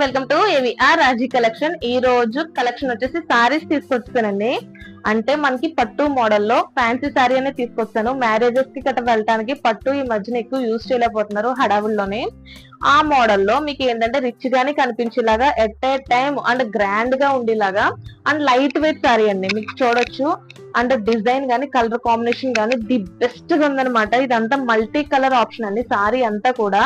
Welcome to AVR Raji collection. ఈ రోజు collection వచ్చేసి సారీస్ తీసుకొచ్చానండి. అంటే మనకి పట్టు మోడల్లో ఫ్యాన్సీ సారీ అనేది తీసుకొచ్చాను. మ్యారేజెస్ కి గట్ట వెళ్ళడానికి పట్టు ఈ మధ్యన ఎక్కువ యూజ్ చేయలేకపోతున్నారు హడావుల్లోనే. ఆ మోడల్లో మీకు ఏంటంటే రిచ్ గానే కనిపించేలాగా at a time and grand గా ఉండేలాగా అండ్ లైట్ వెయిట్ సారీ అండి. మీకు చూడొచ్చు అండ్ డిజైన్ గానీ కలర్ కాంబినేషన్ గానీ ది బెస్ట్ గా ఉందన్నమాట. ఇదంతా మల్టీ కలర్ ఆప్షన్ అండి. సారీ అంతా కూడా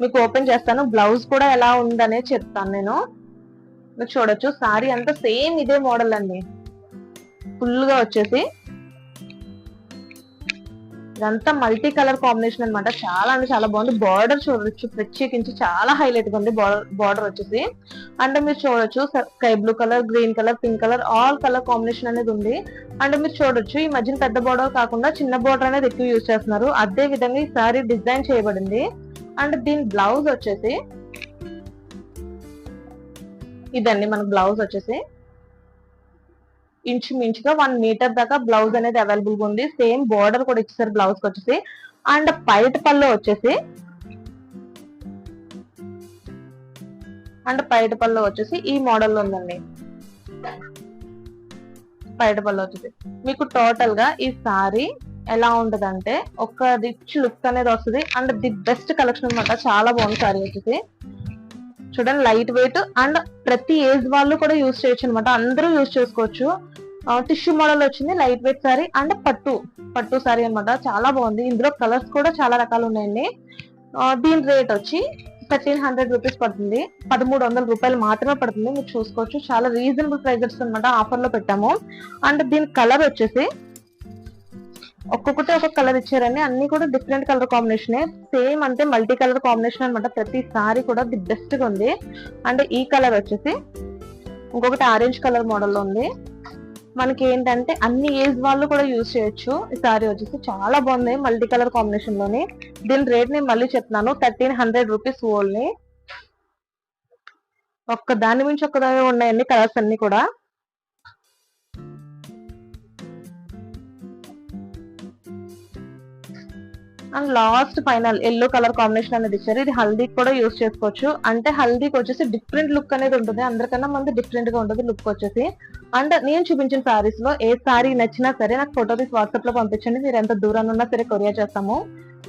మీకు ఓపెన్ చేస్తాను. బ్లౌజ్ కూడా ఎలా ఉందనే చెప్తాను నేను. మీరు చూడొచ్చు సారీ అంతా సేమ్ ఇదే మోడల్ అండి. ఫుల్ గా వచ్చేసి ఇదంతా మల్టీ కలర్ కాంబినేషన్ అనమాట. చాలా అంటే చాలా బాగుంది. బార్డర్ చూడొచ్చు, ప్రత్యేకించి చాలా హైలైట్ గా ఉంది బార్డర్ వచ్చేసి. అంటే మీరు చూడొచ్చు sky blue colour, green colour, pink colour, all colour combination అనేది ఉంది. అంటే మీరు చూడొచ్చు ఈ మధ్యన పెద్ద బార్డర్ కాకుండా చిన్న బార్డర్ అనేది ఎక్కువ యూజ్ చేస్తున్నారు. అదే విధంగా ఈ సారీ డిజైన్ చేయబడింది. అండ్ దీని బ్లౌజ్ వచ్చేసి ఇదండి. మనకు బ్లౌజ్ వచ్చేసి ఇంచుమించుగా 1 మీటర్ దాకా బ్లౌజ్ అనేది అవైలబుల్ గా ఉంది. సేమ్ బోర్డర్ కూడా ఇచ్చేసారు బ్లౌజ్ కి వచ్చేసి. అండ్ పైట పళ్ళు వచ్చేసి ఈ మోడల్ లో ఉందండి. పైట పళ్ళు వచ్చేసి మీకు టోటల్ గా ఈ సారీ ఎలా ఉంటదంటే ఒక రిచ్ లుక్ అనేది వస్తుంది. అండ్ ది బెస్ట్ కలెక్షన్ అనమాట. చాలా బాగుంది సారీ వచ్చేసి. చూడండి లైట్ వెయిట్ అండ్ ప్రతి ఏజ్ వాళ్ళు కూడా యూజ్ చేయొచ్చు అనమాట. అందరూ యూజ్ చేసుకోవచ్చు. టిష్యూ మోడల్ వచ్చింది, లైట్ వెయిట్ సారీ అండ్ పట్టు సారీ అనమాట. చాలా బాగుంది. ఇందులో కలర్స్ కూడా చాలా రకాలు ఉన్నాయండి. దీని రేట్ వచ్చి 1300 రూపీస్ పడుతుంది. 1300 రూపాయలు మాత్రమే పడుతుంది. మీరు చూసుకోవచ్చు చాలా రీజనబుల్ ప్రైజెస్ అనమాట. ఆఫర్ లో పెట్టాము. అండ్ దీని కలర్ వచ్చేసి ఒక్కొక్కటి ఒక్కొక్క కలర్ ఇచ్చారండి. అన్ని కూడా డిఫరెంట్ కలర్ కాంబినేషన్. సేమ్ అంటే మల్టీ కలర్ కాంబినేషన్ అనమాట. ప్రతి సారీ కూడా ది బెస్ట్ గా ఉంది. అండ్ ఈ కలర్ వచ్చేసి ఇంకొకటి ఆరెంజ్ కలర్ మోడల్ లో ఉంది. మనకి ఏంటంటే అన్ని ఏజ్ వాళ్ళు కూడా యూజ్ చేయొచ్చు. ఈ సారీ వచ్చేసి చాలా బాగుంది మల్టీ కలర్ కాంబినేషన్ లోని. దీని రేట్ నేను మళ్ళీ చెప్తున్నాను, 1300 రూపీస్ ఓన్లీ. ఒక్క దాని మించి ఒక్కదాని ఉన్నాయండి కలర్స్ అన్ని కూడా. And last final yellow colour combination అనేది ఇచ్చారు. ఇది హల్దీకి కూడా యూజ్ చేసుకోవచ్చు. అంటే హల్దీకి వచ్చేసి డిఫరెంట్ లుక్ అనేది ఉంటుంది. అందరికన్నా మంది డిఫరెంట్ గా ఉంటుంది లుక్ వచ్చేసి. అండ్ నేను చూపించిన సారీస్ లో ఏ సారీ నచ్చినా సరే నాకు ఫోటో తీసి వాట్సాప్ లో పంపించండి. మీరు ఎంత దూరాన్ని ఉన్నా సరే కొరియర్ చేస్తాము.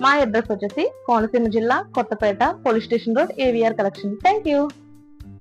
మా అడ్రస్ వచ్చేసి కోనసీమ జిల్లా Kothapeta police station road, AVR collection. Thank you.